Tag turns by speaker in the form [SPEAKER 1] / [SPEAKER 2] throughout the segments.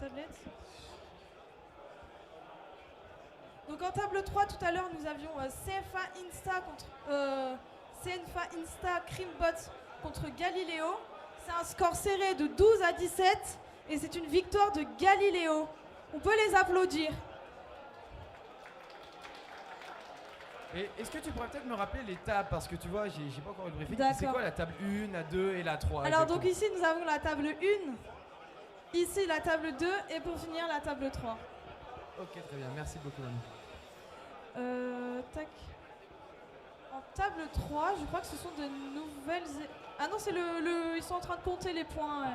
[SPEAKER 1] tablette. Donc en table 3, tout à l'heure, nous avions CNFA Insta Crimbot contre Galileo. C'est un score serré de 12 à 17 et c'est une victoire de Galileo. On peut les applaudir.
[SPEAKER 2] Et est-ce que tu pourrais peut-être me rappeler les tables, parce que tu vois, j'ai pas encore eu le briefing.
[SPEAKER 1] D'accord.
[SPEAKER 2] C'est quoi la table 1, la 2 et la 3?
[SPEAKER 1] Alors donc ici, nous avons la table 1, ici la table 2 et pour finir la table 3.
[SPEAKER 2] Ok, très bien, merci beaucoup.
[SPEAKER 1] Tac. En table 3, je crois que ce sont de nouvelles... Ah non, c'est ils sont en train de compter les points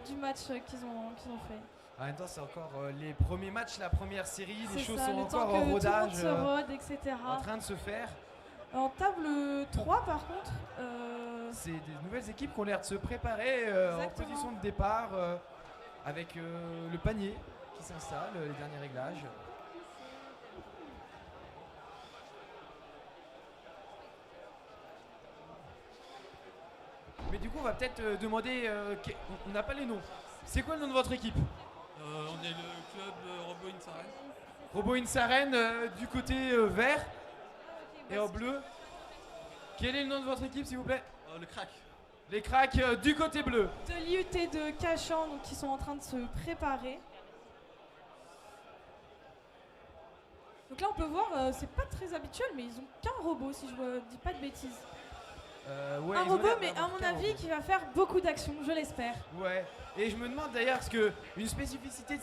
[SPEAKER 1] du match qu'ils ont fait.
[SPEAKER 2] En même temps, c'est encore les premiers matchs, la première série, les choses sont
[SPEAKER 1] le
[SPEAKER 2] encore
[SPEAKER 1] temps
[SPEAKER 2] en
[SPEAKER 1] que
[SPEAKER 2] rodage,
[SPEAKER 1] tout le monde se rôde, etc.
[SPEAKER 2] en train de se faire.
[SPEAKER 1] En table 3, par contre...
[SPEAKER 2] C'est des nouvelles équipes qui ont l'air de se préparer en position de départ avec le panier qui s'installe, les derniers réglages. Mais du coup, on va peut-être demander, on n'a pas les noms. C'est quoi le nom de votre équipe?
[SPEAKER 3] On est le club Robo Insaren.
[SPEAKER 2] Robo Insaren du côté vert et en bleu. Quel est le nom de votre équipe, s'il vous plaît?
[SPEAKER 3] Le crack.
[SPEAKER 2] Les cracks du côté bleu.
[SPEAKER 1] De l'IUT de Cachan, donc qui sont en train de se préparer. Donc là, on peut voir, c'est pas très habituel, mais ils ont qu'un robot, si je dis pas de bêtises.
[SPEAKER 2] Ouais,
[SPEAKER 1] un robot, mais à mon avis, qui va faire beaucoup d'actions, je l'espère.
[SPEAKER 2] Ouais, et je me demande d'ailleurs, parce que une spécificité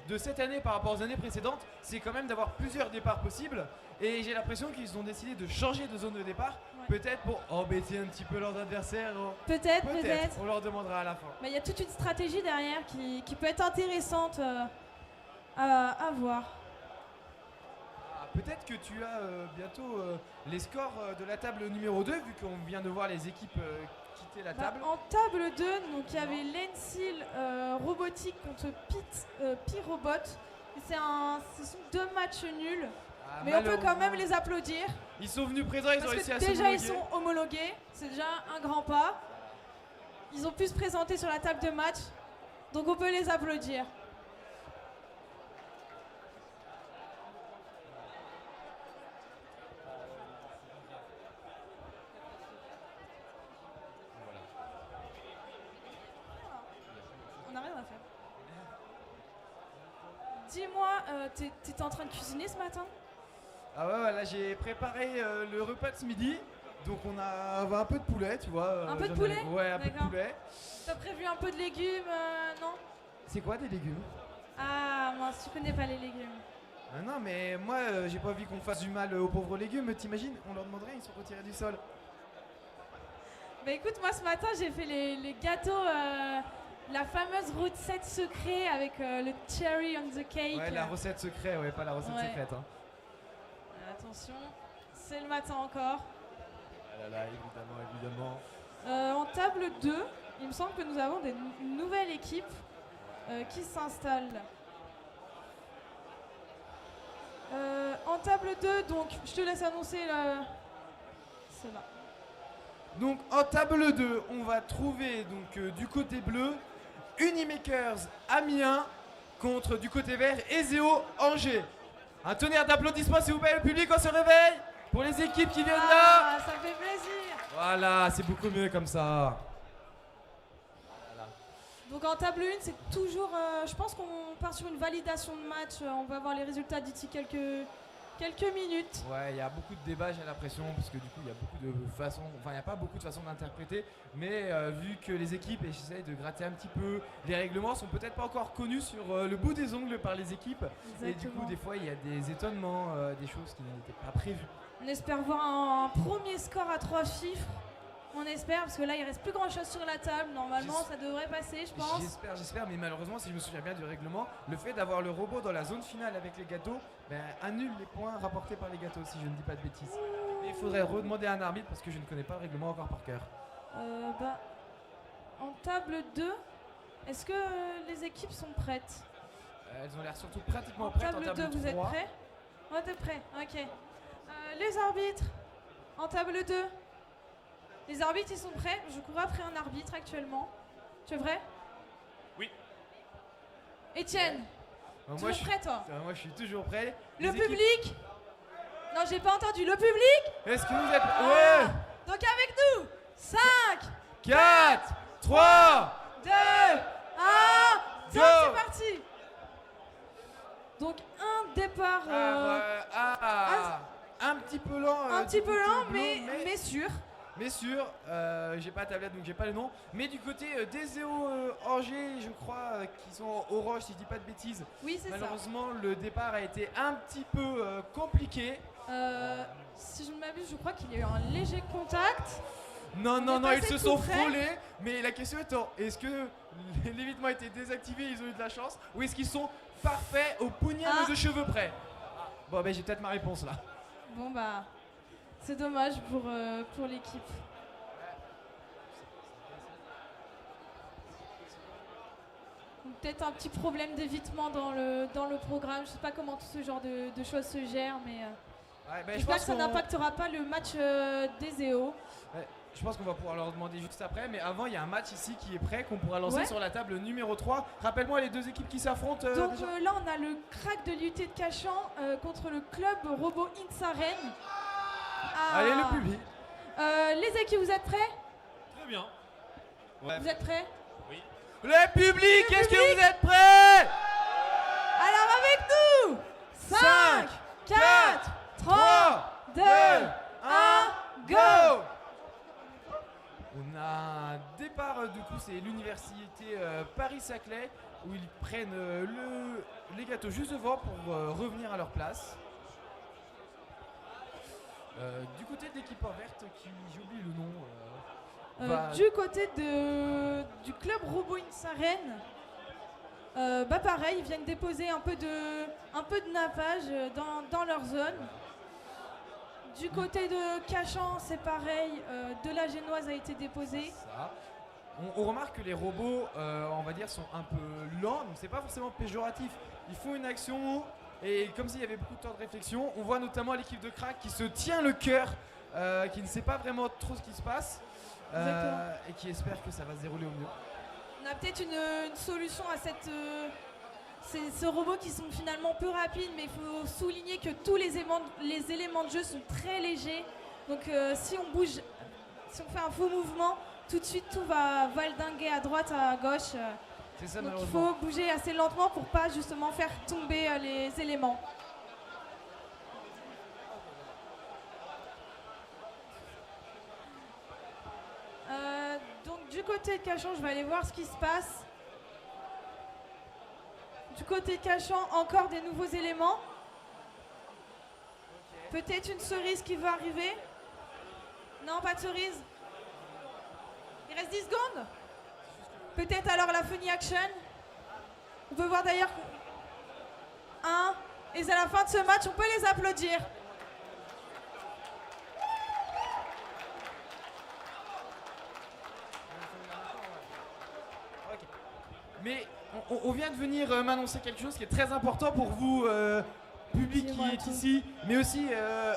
[SPEAKER 2] de cette année par rapport aux années précédentes, c'est quand même d'avoir plusieurs départs possibles. Et j'ai l'impression qu'ils ont décidé de changer de zone de départ, peut-être pour embêter un petit peu leurs adversaires.
[SPEAKER 1] Peut-être.
[SPEAKER 2] On leur demandera à la fin.
[SPEAKER 1] Mais il y a toute une stratégie derrière qui peut être intéressante à voir.
[SPEAKER 2] Peut-être que tu as bientôt les scores de la table numéro 2, vu qu'on vient de voir les équipes quitter la table.
[SPEAKER 1] En table 2, donc il y avait Lensil Robotique contre Pirobot. Ce sont 2 matchs nuls, mais on peut quand même les applaudir.
[SPEAKER 2] Ils sont venus présents, ils ont réussi à
[SPEAKER 1] s'homologuer. Déjà, ils sont
[SPEAKER 2] s'homologuer.
[SPEAKER 1] homologués, c'est déjà un grand pas. Ils ont pu se présenter sur la table de match, donc on peut les applaudir. On n'a rien à faire. Dis-moi, t'étais en train de cuisiner ce matin?
[SPEAKER 2] Ah ouais, là j'ai préparé le repas de ce midi. Donc on a un peu de poulet, tu vois.
[SPEAKER 1] Un peu de poulet?
[SPEAKER 2] Ouais, un peu de poulet.
[SPEAKER 1] T'as prévu un peu de légumes, non?
[SPEAKER 2] C'est quoi des légumes?
[SPEAKER 1] Ah mince, tu connais pas les légumes.
[SPEAKER 2] Non, mais moi j'ai pas envie qu'on fasse du mal aux pauvres légumes, t'imagines? On leur demanderait, ils sont retirés du sol.
[SPEAKER 1] Bah écoute, moi ce matin j'ai fait les gâteaux, la fameuse recette secret avec le cherry on the cake.
[SPEAKER 2] Ouais, la recette secrète, ouais, pas la recette secrète. Hein.
[SPEAKER 1] Attention, c'est le matin encore.
[SPEAKER 2] Ah là là, évidemment.
[SPEAKER 1] En table 2, il me semble que nous avons une nouvelle équipe qui s'installe. En table 2, donc je te laisse annoncer cela.
[SPEAKER 2] Donc en table 2, on va trouver donc du côté bleu Unimakers Amiens contre du côté vert Ezeo Angers. Un tonnerre d'applaudissements s'il vous plaît, le public, on se réveille pour les équipes qui viennent là.
[SPEAKER 1] Ça fait plaisir.
[SPEAKER 2] Voilà, c'est beaucoup mieux comme ça.
[SPEAKER 1] Voilà. Donc en table 1, c'est toujours, je pense qu'on part sur une validation de match. On va voir les résultats d'ici quelques minutes.
[SPEAKER 2] Ouais, il y a beaucoup de débats, j'ai l'impression, parce que du coup, il y a beaucoup de façons, enfin, il n'y a pas beaucoup de façons d'interpréter, mais vu que les équipes, et j'essaie de gratter un petit peu, les règlements sont peut-être pas encore connus sur le bout des ongles par les équipes,
[SPEAKER 1] Exactement.
[SPEAKER 2] et du coup, des fois, il y a des étonnements, des choses qui n'étaient pas prévues.
[SPEAKER 1] On espère voir un premier score à 3 chiffres. On espère, parce que là, il reste plus grand chose sur la table. Normalement, ça devrait passer, je pense.
[SPEAKER 2] J'espère, mais malheureusement, si je me souviens bien du règlement, le fait d'avoir le robot dans la zone finale avec les gâteaux annule les points rapportés par les gâteaux, si je ne dis pas de bêtises. Mais il faudrait redemander à un arbitre parce que je ne connais pas le règlement encore par cœur.
[SPEAKER 1] En table 2, est-ce que les équipes sont prêtes?
[SPEAKER 2] Elles ont l'air surtout pratiquement prêtes. En table
[SPEAKER 1] 2, vous êtes prêts? On est prêts, ok. Les arbitres, en table 2. Les arbitres, ils sont prêts. Je cours après un arbitre actuellement. Tu es prêt?
[SPEAKER 3] Oui.
[SPEAKER 1] Étienne,
[SPEAKER 2] Moi,
[SPEAKER 1] toujours
[SPEAKER 2] je,
[SPEAKER 1] prêt toi?
[SPEAKER 2] moi, je suis toujours prêt.
[SPEAKER 1] Le
[SPEAKER 2] Les équipes-
[SPEAKER 1] public? Non, j'ai pas entendu. Le public?
[SPEAKER 2] Est-ce que vous êtes...
[SPEAKER 1] Ah.
[SPEAKER 2] Ouais.
[SPEAKER 1] Donc avec nous, 5,
[SPEAKER 2] 4, 3,
[SPEAKER 1] 2, 1,
[SPEAKER 2] Go.
[SPEAKER 1] c'est parti. Donc un départ
[SPEAKER 2] un petit peu lent.
[SPEAKER 1] un petit
[SPEAKER 2] du
[SPEAKER 1] peu
[SPEAKER 2] côté
[SPEAKER 1] lent,
[SPEAKER 2] bleu,
[SPEAKER 1] mais sûr.
[SPEAKER 2] mais sûr. J'ai pas la tablette donc j'ai pas le nom. Mais du côté des EO Angers, je crois, qui sont au Roche, si je dis pas de bêtises.
[SPEAKER 1] Oui, c'est ça.
[SPEAKER 2] Malheureusement, le départ a été un petit peu compliqué.
[SPEAKER 1] Si je ne m'abuse, je crois qu'il y a eu un léger contact.
[SPEAKER 2] Non,
[SPEAKER 1] On
[SPEAKER 2] non,
[SPEAKER 1] est
[SPEAKER 2] non, ils
[SPEAKER 1] passé
[SPEAKER 2] se
[SPEAKER 1] tout
[SPEAKER 2] sont
[SPEAKER 1] près.
[SPEAKER 2] frôlés. Mais la question étant, est-ce que l'évitement a été désactivé, ils ont eu de la chance, ou est-ce qu'ils sont parfaits au poignard
[SPEAKER 1] Ah.
[SPEAKER 2] de cheveux près? Bon, ben j'ai peut-être ma réponse là.
[SPEAKER 1] Bon bah, c'est dommage pour l'équipe. Donc, peut-être un petit problème d'évitement dans le programme. Je sais pas comment tout ce genre de choses se gère, mais
[SPEAKER 2] Ouais, ben,
[SPEAKER 1] j'espère que ça n'impactera pas le match des EO.
[SPEAKER 2] Je pense qu'on va pouvoir leur demander juste après, mais avant il y a un match ici qui est prêt qu'on pourra lancer
[SPEAKER 1] Ouais.
[SPEAKER 2] sur la table numéro 3. Rappelle-moi les deux équipes qui s'affrontent.
[SPEAKER 1] Donc
[SPEAKER 2] déjà.
[SPEAKER 1] là, on a le crack de l'UT de Cachan contre le club Robot Insaren.
[SPEAKER 2] Allez le public.
[SPEAKER 1] Les équipes, vous êtes prêts?
[SPEAKER 3] Très bien.
[SPEAKER 1] Vous êtes prêts?
[SPEAKER 2] Le public,
[SPEAKER 1] Le
[SPEAKER 2] est-ce que
[SPEAKER 1] public.
[SPEAKER 2] vous êtes prêts?
[SPEAKER 1] Alors avec nous, 5, 4, 3, 2, 1, go!
[SPEAKER 2] On a un départ, du coup c'est l'université Paris-Saclay où ils prennent les gâteaux juste devant pour revenir à leur place. Du côté de l'équipe en verte qui j'oublie le nom.
[SPEAKER 1] Du côté du club Robot Insaren, bah pareil, ils viennent déposer un peu de nappage dans leur zone. Du côté de Cachan, c'est pareil, de la génoise a été déposée.
[SPEAKER 2] Ça. On remarque que les robots, on va dire, sont un peu lents, donc c'est pas forcément péjoratif. Ils font une action et comme s'il y avait beaucoup de temps de réflexion, on voit notamment l'équipe de Crack qui se tient le cœur, qui ne sait pas vraiment trop ce qui se passe et qui espère que ça va se dérouler au mieux.
[SPEAKER 1] On a peut-être une solution à ces robots qui sont finalement peu rapides, mais il faut souligner que tous les éléments de jeu sont très légers. Donc si on bouge, si on fait un faux mouvement, tout de suite tout va valdinguer à droite, à gauche.
[SPEAKER 2] C'est ça
[SPEAKER 1] Donc il
[SPEAKER 2] malheureusement.
[SPEAKER 1] faut bouger assez lentement pour pas justement faire tomber les éléments. Donc du côté de Cachan, je vais aller voir ce qui se passe. Du côté de Cachan, encore des nouveaux éléments. Peut-être une cerise qui va arriver. Non, pas de cerise. Il reste 10 secondes. Peut-être alors la funny action. On peut voir d'ailleurs et c'est la fin de ce match, on peut les applaudir.
[SPEAKER 2] Ok. Mais on vient de venir m'annoncer quelque chose qui est très important pour vous, public
[SPEAKER 1] Dis-moi
[SPEAKER 2] qui est
[SPEAKER 1] tout.
[SPEAKER 2] ici, mais aussi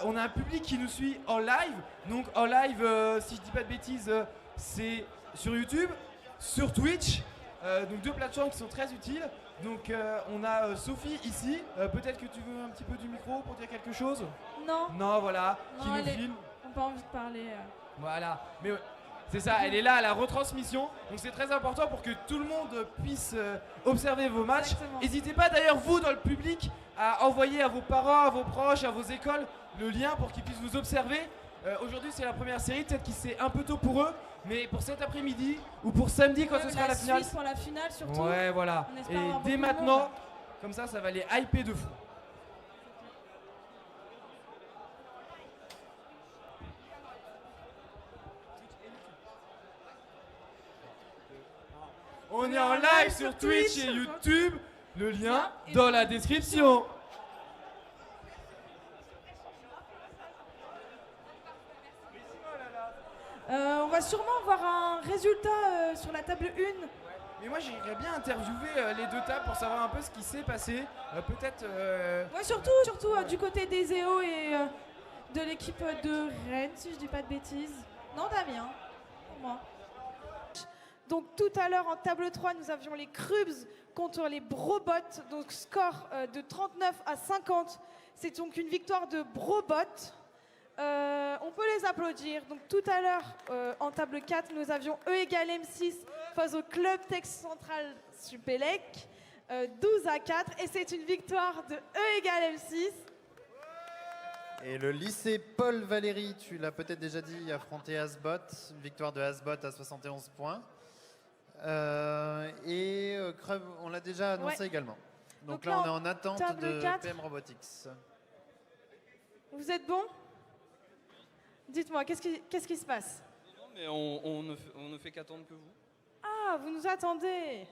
[SPEAKER 2] on a un public qui nous suit en live. Donc en live, si je dis pas de bêtises, c'est sur YouTube, sur Twitch, donc deux plateformes qui sont très utiles. Donc on a Sophie ici, peut-être que tu veux un petit peu du micro pour dire quelque chose?
[SPEAKER 1] Non,
[SPEAKER 2] Non, voilà, qui
[SPEAKER 1] Non,
[SPEAKER 2] nous
[SPEAKER 1] elle est-
[SPEAKER 2] filme.
[SPEAKER 1] on n'a pas envie de parler.
[SPEAKER 2] Voilà, mais c'est ça, elle est là à la retransmission, donc c'est très important pour que tout le monde puisse observer vos matchs.
[SPEAKER 1] Exactement.
[SPEAKER 2] N'hésitez pas d'ailleurs, vous dans le public, à envoyer à vos parents, à vos proches, à vos écoles le lien pour qu'ils puissent vous observer. Aujourd'hui c'est la première série, peut-être que c'est un peu tôt pour eux, mais pour cet après-midi ou pour samedi quand
[SPEAKER 1] Ouais,
[SPEAKER 2] ce sera la finale.
[SPEAKER 1] suite pour la finale surtout.
[SPEAKER 2] Ouais, voilà.
[SPEAKER 1] On espère
[SPEAKER 2] Et
[SPEAKER 1] avoir
[SPEAKER 2] dès
[SPEAKER 1] beaucoup de
[SPEAKER 2] maintenant,
[SPEAKER 1] monde.
[SPEAKER 2] comme ça va les hyper de fou. On est en live sur Twitch et YouTube. Le lien dans la description.
[SPEAKER 1] On va sûrement avoir un résultat sur la table 1.
[SPEAKER 2] Mais moi j'irais bien interviewer les deux tables pour savoir un peu ce qui s'est passé. Peut-être.
[SPEAKER 1] Ouais, surtout du côté des EO et de l'équipe de Rennes, si je dis pas de bêtises. Non, Damien, pour moi. Donc tout à l'heure en table 3, nous avions les Crubs contre les Brobots, donc score de 39-50. C'est donc une victoire de Brobots. On peut les applaudir. Donc tout à l'heure, en table 4, nous avions E égale M6 face au club Texas Central Supélec, 12-4. Et c'est une victoire de E égale M6.
[SPEAKER 4] Et le lycée Paul Valéry, tu l'as peut-être déjà dit, affronté Asbot. Victoire de Asbot à 71 points. Crub, on l'a déjà annoncé également. Donc là, on est en attente de
[SPEAKER 1] 4.
[SPEAKER 4] PM Robotics.
[SPEAKER 1] Vous êtes bon? Dites-moi, qu'est-ce qui se passe?
[SPEAKER 5] Non, mais on ne fait qu'attendre que vous.
[SPEAKER 1] Ah, vous nous attendez.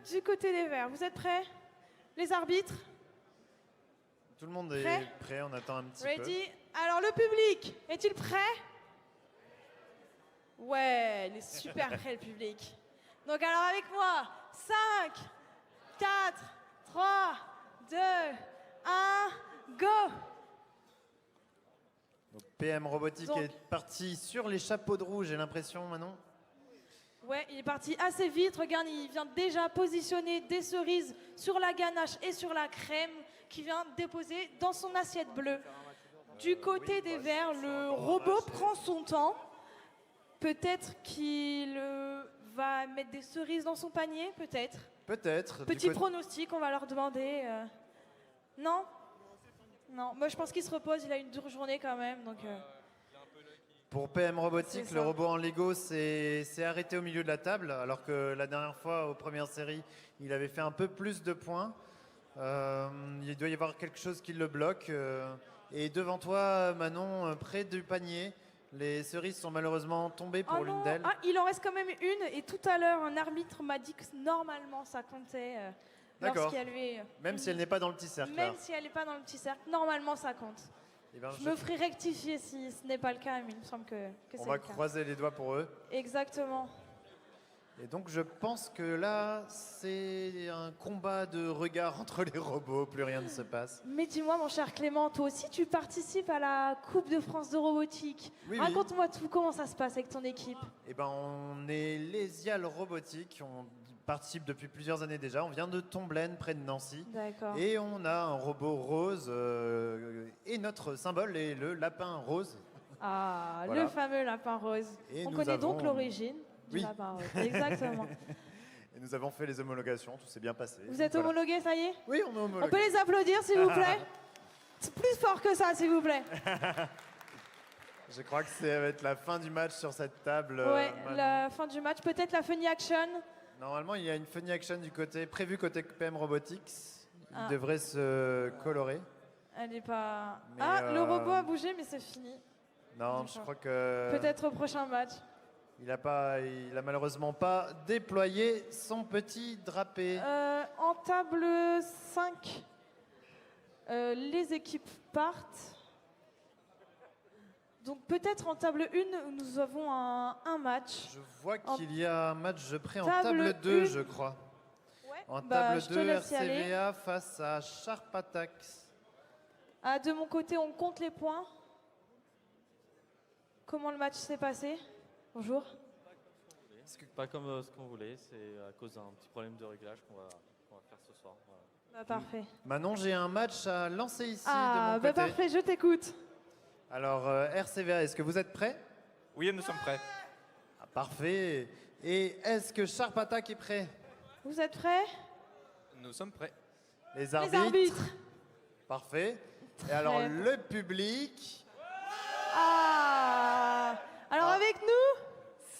[SPEAKER 1] Du côté des Verts, vous êtes prêts? Les arbitres?
[SPEAKER 4] Tout le monde est prêt, on attend un petit peu.
[SPEAKER 1] Ready? Alors le public, est-il prêt? Ouais, il est super prêt le public. Donc alors avec moi, 5, 4, 3, 2, 1, go!
[SPEAKER 4] Donc, PM Robotique est parti sur les chapeaux de roue, j'ai l'impression, Manon.
[SPEAKER 1] Ouais, il est parti assez vite. Regarde, il vient déjà positionner des cerises sur la ganache et sur la crème qu'il vient déposer dans son assiette bleue. Du côté des Verts, le robot prend son temps. Peut-être qu'il va mettre des cerises dans son panier, peut-être.
[SPEAKER 4] Peut-être.
[SPEAKER 1] Petit pronostic, on va leur demander. Non? Non, moi je pense qu'il se repose, il a une dure journée quand même. Donc,
[SPEAKER 4] Pour PM Robotique, le robot en Lego s'est arrêté au milieu de la table, alors que la dernière fois, aux premières séries, il avait fait un peu plus de points. Il doit y avoir quelque chose qui le bloque. Et devant toi, Manon, près du panier, les cerises sont malheureusement tombées pour l'une d'elles.
[SPEAKER 1] Ah, il en reste quand même une. Et tout à l'heure, un arbitre m'a dit que normalement ça comptait. Lorsqu'il y a
[SPEAKER 4] même si elle n'est pas dans le petit cercle.
[SPEAKER 1] Même si elle n'est pas dans le petit cercle, normalement ça compte.
[SPEAKER 4] Eh ben,
[SPEAKER 1] je me ferai rectifier si ce n'est pas le cas, mais il me semble que c'est le cas.
[SPEAKER 4] On va croiser les doigts pour eux.
[SPEAKER 1] Exactement.
[SPEAKER 4] Et donc je pense que là, c'est un combat de regard entre les robots, plus rien ne se passe.
[SPEAKER 1] Mais dis-moi mon cher Clément, toi aussi tu participes à la Coupe de France de robotique.
[SPEAKER 4] Oui,
[SPEAKER 1] Raconte-moi tout, comment ça se passe avec ton équipe?
[SPEAKER 4] Eh ben, on est Lésial Robotique, on participe depuis plusieurs années déjà. On vient de Tomblaine, près de Nancy.
[SPEAKER 1] D'accord.
[SPEAKER 4] Et on a un robot rose, et notre symbole est le lapin rose.
[SPEAKER 1] Ah,
[SPEAKER 4] voilà.
[SPEAKER 1] Le fameux lapin rose.
[SPEAKER 4] Et
[SPEAKER 1] on connaît donc l'origine du lapin rose. Exactement.
[SPEAKER 4] Et nous avons fait les homologations, tout s'est bien passé.
[SPEAKER 1] Vous êtes homologués, ça y est?
[SPEAKER 4] Oui, on est homologués.
[SPEAKER 1] On peut les applaudir, s'il vous plaît? C'est plus fort que ça, s'il vous plaît.
[SPEAKER 4] Je crois que ça va être la fin du match sur cette table.
[SPEAKER 1] Ouais, la fin du match. Peut-être la funny action.
[SPEAKER 4] Normalement, il y a une funny action prévue côté PM Robotics. Il devrait se colorer.
[SPEAKER 1] Elle n'est pas... Mais le robot a bougé, mais c'est fini.
[SPEAKER 4] Non, je crois que...
[SPEAKER 1] Peut-être au prochain match.
[SPEAKER 4] Il a malheureusement pas déployé son petit drapé.
[SPEAKER 1] En table 5, les équipes partent. Donc peut-être en table 1, nous avons un match.
[SPEAKER 4] Je vois qu'il y a un match de près en
[SPEAKER 1] table
[SPEAKER 4] table 2,
[SPEAKER 1] 1.
[SPEAKER 4] je crois.
[SPEAKER 1] Ouais.
[SPEAKER 4] En table 2,
[SPEAKER 1] RCVA
[SPEAKER 4] RCVA face à Sharp Attacks.
[SPEAKER 1] Ah, de mon côté, on compte les points. Comment le match s'est passé? Bonjour.
[SPEAKER 6] Pas comme ce qu'on voulait, c'est à cause d'un petit problème de réglage qu'on va faire ce soir. Voilà.
[SPEAKER 1] Parfait.
[SPEAKER 4] Manon, j'ai un match à lancer ici de mon
[SPEAKER 1] bah
[SPEAKER 4] côté.
[SPEAKER 1] parfait, je t'écoute.
[SPEAKER 4] Alors, RCVA, est-ce que vous êtes prêts?
[SPEAKER 5] Oui, nous sommes prêts.
[SPEAKER 4] Ah, parfait. Et est-ce que Sharp Attack est prêt?
[SPEAKER 1] Vous êtes prêts?
[SPEAKER 5] Nous sommes prêts.
[SPEAKER 4] Les arbitres?
[SPEAKER 1] Les arbitres.
[SPEAKER 4] Parfait. Et alors, le public?
[SPEAKER 1] Alors avec nous?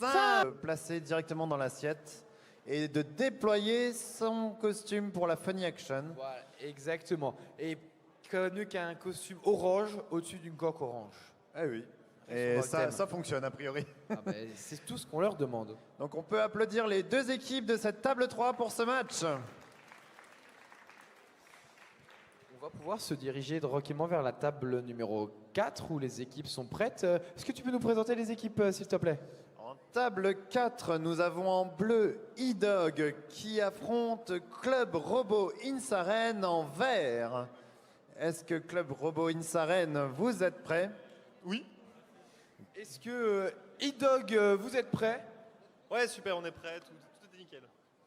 [SPEAKER 4] 5. Placé directement dans l'assiette et de déployer son costume pour la funny action.
[SPEAKER 2] Voilà, exactement. Et connu qu'un costume orange au-dessus d'une coque orange.
[SPEAKER 4] Eh oui. Et ça fonctionne a priori.
[SPEAKER 2] C'est tout ce qu'on leur demande.
[SPEAKER 4] Donc on peut applaudir les deux équipes de cette table 3 pour ce match.
[SPEAKER 2] On va pouvoir se diriger tranquillement vers la table numéro 4 où les équipes sont prêtes. Est-ce que tu peux nous présenter les équipes, s'il te plaît?
[SPEAKER 4] En table 4, nous avons en bleu E-Dog qui affronte Club Robot Insaren en vert. Est-ce que Club Robot Insaren, vous êtes prêts?
[SPEAKER 5] Oui.
[SPEAKER 2] Est-ce que E-Dog, vous êtes prêts?
[SPEAKER 7] Ouais, super, on est prêts, tout est nickel.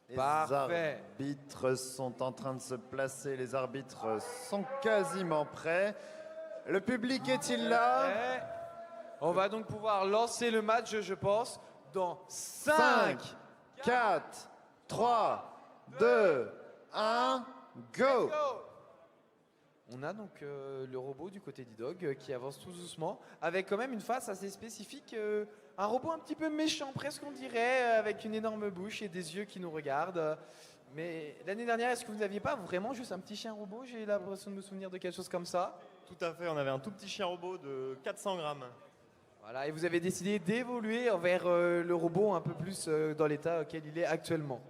[SPEAKER 4] Les
[SPEAKER 2] Parfait.
[SPEAKER 4] arbitres sont en train de se placer. Les arbitres sont quasiment prêts. Le public est-il là?
[SPEAKER 2] Ouais. On va donc pouvoir lancer le match, je pense, dans 5,
[SPEAKER 4] 5, 4, 3, 2, 1, go!
[SPEAKER 2] On a donc le robot du côté d'E-Dog qui avance tout doucement, avec quand même une face assez spécifique, un robot un petit peu méchant presque on dirait, avec une énorme bouche et des yeux qui nous regardent. Mais l'année dernière, est-ce que vous n'aviez pas vraiment juste un petit chien robot? J'ai l'impression de me souvenir de quelque chose comme ça.
[SPEAKER 7] Tout à fait, on avait un tout petit chien robot de 400 grammes.
[SPEAKER 2] Voilà, et vous avez décidé d'évoluer vers le robot un peu plus dans l'état auquel il est actuellement.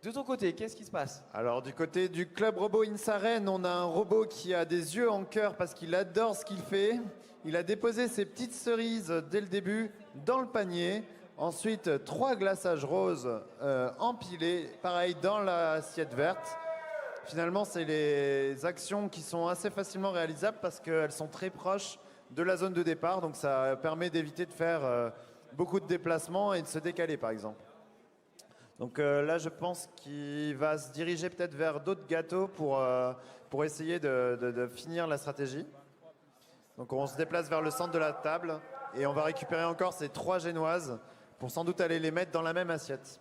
[SPEAKER 2] De ton côté, qu'est-ce qui se passe?
[SPEAKER 4] Alors du côté du club Robo Insaren, on a un robot qui a des yeux en cœur parce qu'il adore ce qu'il fait. Il a déposé ses petites cerises dès le début dans le panier. Ensuite, 3 glaçages roses empilés, pareil dans l'assiette verte. Finalement, c'est les actions qui sont assez facilement réalisables parce qu'elles sont très proches de la zone de départ. Donc ça permet d'éviter de faire beaucoup de déplacements et de se décaler par exemple. Donc là, je pense qu'il va se diriger peut-être vers d'autres gâteaux pour essayer de finir la stratégie. Donc on se déplace vers le centre de la table et on va récupérer encore ces 3 génoises pour sans doute aller les mettre dans la même assiette.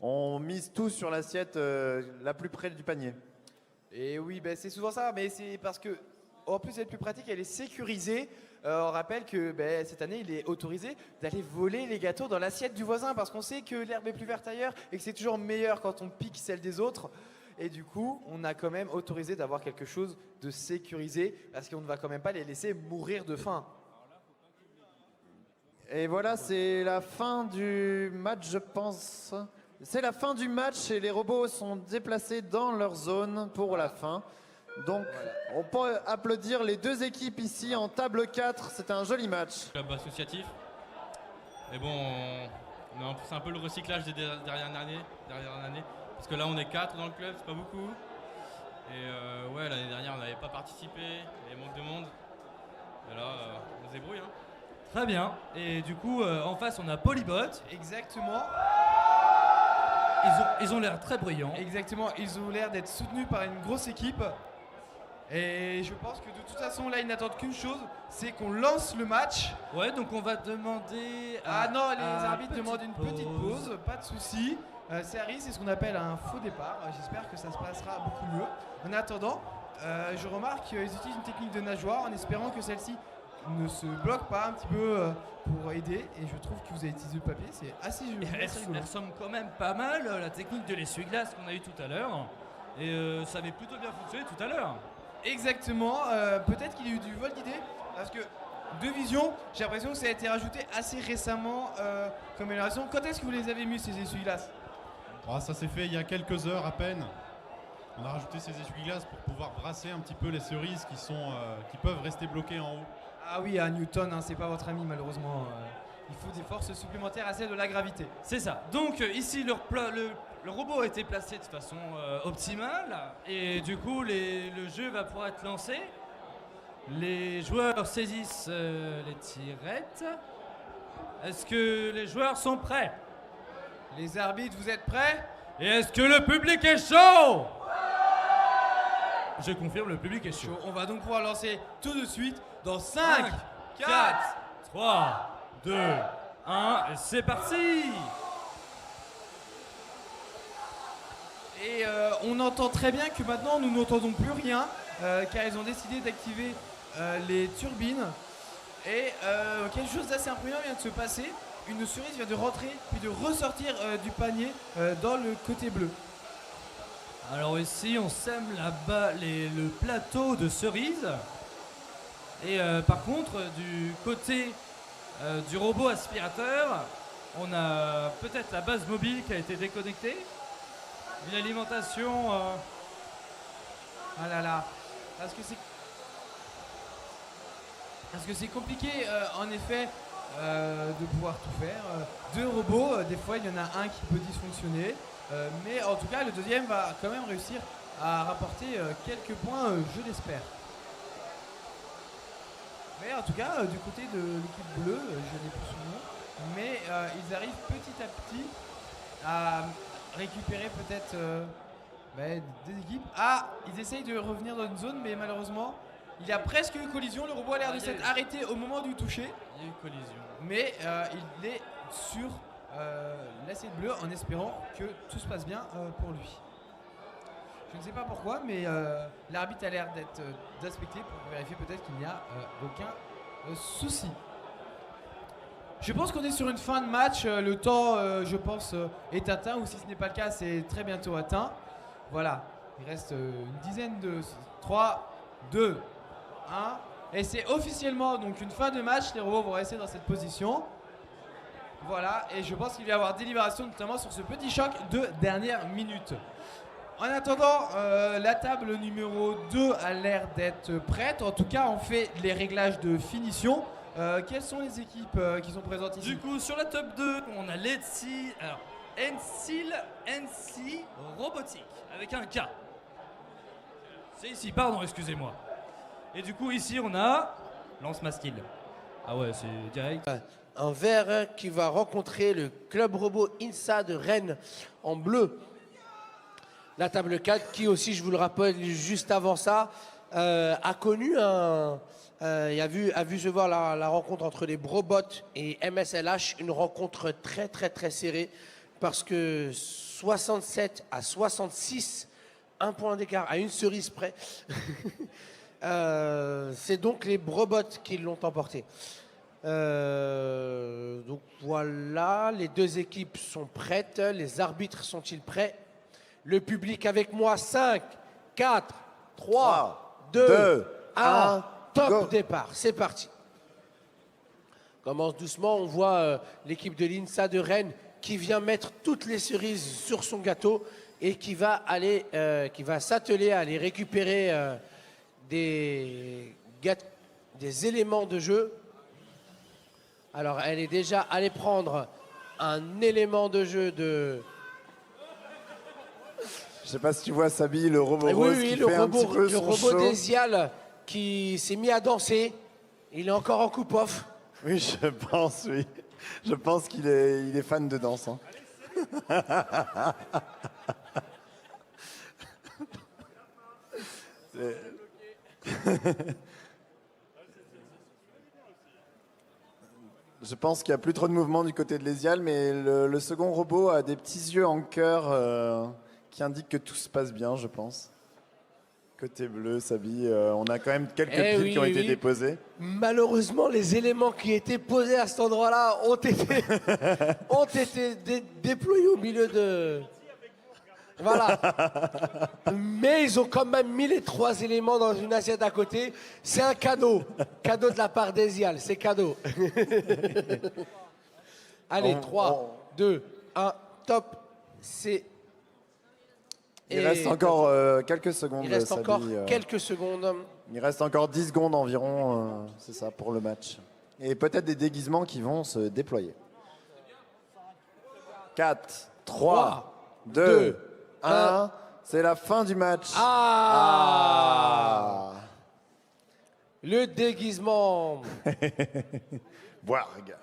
[SPEAKER 4] On mise tout sur l'assiette la plus près du panier.
[SPEAKER 2] Et oui, ben, c'est souvent ça, mais c'est parce que, en plus d'être plus pratique, elle est sécurisée. On rappelle que cette année, il est autorisé d'aller voler les gâteaux dans l'assiette du voisin parce qu'on sait que l'herbe est plus verte ailleurs et que c'est toujours meilleur quand on pique celle des autres. Et du coup, on a quand même autorisé d'avoir quelque chose de sécurisé parce qu'on ne va quand même pas les laisser mourir de faim.
[SPEAKER 4] Et voilà, c'est la fin du match, je pense. C'est la fin du match et les robots sont déplacés dans leur zone pour la fin. Donc, on peut applaudir les 2 équipes ici en table 4. C'était un joli match.
[SPEAKER 3] Club associatif. Et bon, c'est un peu le recyclage des dernières années. Parce que là, on est 4 dans le club, c'est pas beaucoup. Et ouais, l'année dernière, on n'avait pas participé. Il y avait manque de monde. Et là, on se débrouille. Hein.
[SPEAKER 8] Très bien. Et du coup, en face, on a Polybot.
[SPEAKER 2] Exactement.
[SPEAKER 8] Ils ont l'air très brillants.
[SPEAKER 2] Exactement, ils ont l'air d'être soutenus par une grosse équipe. Et je pense que de toute façon, là, ils n'attendent qu'une chose, c'est qu'on lance le match.
[SPEAKER 8] Ouais, donc on va demander
[SPEAKER 2] Ah non, les arbitres demandent une petite pause, pas de souci. C'est ce qu'on appelle un faux départ. J'espère que ça se passera beaucoup mieux. En attendant, je remarque qu'ils utilisent une technique de nageoire en espérant que celle-ci ne se bloque pas un petit peu pour aider. Et je trouve que vous avez utilisé le papier, c'est assez joli.
[SPEAKER 8] Elle ressemble quand même pas mal la technique de l'essuie-glace qu'on a eu tout à l'heure. Et ça avait plutôt bien fonctionné tout à l'heure.
[SPEAKER 2] Exactement, peut-être qu'il y a eu du vol d'idées, parce que de vision, j'ai l'impression que ça a été rajouté assez récemment comme amélioration. Quand est-ce que vous les avez mis ces essuie-glaces?
[SPEAKER 9] Ça s'est fait il y a quelques heures à peine. On a rajouté ces essuie-glaces pour pouvoir brasser un petit peu les cerises qui peuvent rester bloquées en haut.
[SPEAKER 2] Ah oui, à Newton, hein, c'est pas votre ami malheureusement. Il faut des forces supplémentaires à celle de la gravité.
[SPEAKER 8] C'est ça. Donc ici, le robot a été placé de façon optimale. Et du coup, le jeu va pouvoir être lancé. Les joueurs saisissent les tirettes. Est-ce que les joueurs sont prêts?
[SPEAKER 2] Les arbitres, vous êtes prêts?
[SPEAKER 8] Et est-ce que le public est chaud? Je confirme, le public est chaud.
[SPEAKER 2] On va donc pouvoir lancer tout de suite dans 5, 4,
[SPEAKER 8] 3, 2, 1, et c'est parti!
[SPEAKER 2] Et on entend très bien que maintenant nous n'entendons plus rien car ils ont décidé d'activer les turbines. Et quelque chose d'assez impressionnant vient de se passer. Une cerise vient de rentrer puis de ressortir du panier dans le côté bleu.
[SPEAKER 8] Alors ici on sème là-bas le plateau de cerises. Et par contre du côté du robot aspirateur, on a peut-être la base mobile qui a été déconnectée. Une alimentation...
[SPEAKER 2] Ah là là, parce que c'est compliqué en effet de pouvoir tout faire. 2 robots, des fois il y en a un qui peut dysfonctionner. Mais en tout cas, le deuxième va quand même réussir à rapporter quelques points, je l'espère. Mais en tout cas, du côté de l'équipe bleue, je n'ai plus son nom, mais ils arrivent petit à petit à récupérer peut-être des équipes. Ah, ils essayent de revenir dans une zone, mais malheureusement, il y a presque eu collision. Le robot a l'air de s'être arrêté au moment du toucher.
[SPEAKER 3] Il y a eu collision.
[SPEAKER 2] Mais il est sur l'assiette bleue en espérant que tout se passe bien pour lui. Je ne sais pas pourquoi, mais l'arbitre a l'air d'aspecter pour vérifier peut-être qu'il n'y a aucun souci. Je pense qu'on est sur une fin de match. Le temps, je pense, est atteint, ou si ce n'est pas le cas, c'est très bientôt atteint. Voilà, il reste une dizaine de... 3, 2, 1. Et c'est officiellement donc une fin de match. Les robots vont rester dans cette position. Voilà, et je pense qu'il va y avoir délibération, notamment sur ce petit choc de dernière minute. En attendant, la table numéro 2 a l'air d'être prête. En tout cas, on fait les réglages de finition. Quelles sont les équipes qui sont présentes ici?
[SPEAKER 8] Du coup, sur la top 2, on a NC Robotique, avec un K. C'est ici, pardon, excusez-moi. Et du coup, ici, on a Lance Mastil. Ah ouais, c'est direct.
[SPEAKER 10] Un vert qui va rencontrer le club robot INSA de Rennes en bleu. La table 4 qui aussi, je vous le rappelle, juste avant ça, a connu a vu se voir la rencontre entre les Brobots et MSLH, une rencontre très très très serrée parce que 67 à 66, un point d'écart à une cerise près. C'est donc les Brobots qui l'ont emporté. Donc voilà, les deux équipes sont prêtes, les arbitres sont-ils prêts? Le public avec moi, 5, 4, 3, 2, 1, top go. Départ, c'est parti. Commence doucement, on voit l'équipe de l'INSA de Rennes qui vient mettre toutes les cerises sur son gâteau et qui va s'atteler à aller récupérer des éléments de jeu. Alors, elle est déjà allée prendre un élément de jeu de...
[SPEAKER 11] Je sais pas si tu vois Sabi, le robot rose qui
[SPEAKER 10] le
[SPEAKER 11] fait un petit peu
[SPEAKER 10] le
[SPEAKER 11] son
[SPEAKER 10] robot
[SPEAKER 11] show.
[SPEAKER 10] d'Esial qui s'est mis à danser. Il est encore en coupe-off.
[SPEAKER 11] Oui, je pense, oui. Je pense qu'il est fan de danse. Hein. Je pense qu'il n'y a plus trop de mouvement du côté de l'Esial, mais le second robot a des petits yeux en cœur qui indiquent que tout se passe bien, je pense. Côté bleu, Sabi, on a quand même quelques piles qui ont été déposés.
[SPEAKER 10] Malheureusement, les éléments qui étaient posés à cet endroit-là ont été déployés au milieu de... Voilà. Mais ils ont quand même mis les 3 éléments dans une assiette à côté. C'est un cadeau. Cadeau de la part d'Esial. C'est cadeau. Allez, 3, 2, 1, top.
[SPEAKER 11] Il reste encore quelques secondes.
[SPEAKER 10] Il reste encore
[SPEAKER 11] Sabi,
[SPEAKER 10] quelques secondes.
[SPEAKER 11] Il reste encore 10 secondes environ, c'est ça, pour le match. Et peut-être des déguisements qui vont se déployer. 4, 3, 2, 1. C'est la fin du match.
[SPEAKER 10] Le déguisement.
[SPEAKER 11] Boirg.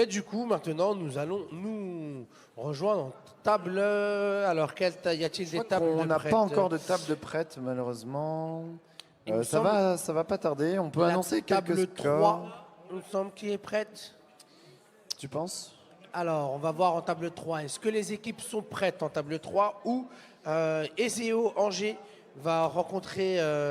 [SPEAKER 10] Du coup, maintenant, nous allons nous rejoindre en table. Alors, y a-t-il des tables de prêtes?
[SPEAKER 11] On n'a pas encore de table de prête, malheureusement. Ça va pas tarder. On peut annoncer quelques scores.
[SPEAKER 10] Il me semble qu'il est prête.
[SPEAKER 11] Tu penses?
[SPEAKER 10] Alors, on va voir en table 3. Est-ce que les équipes sont prêtes en table 3 ou Ezeo Angers va rencontrer...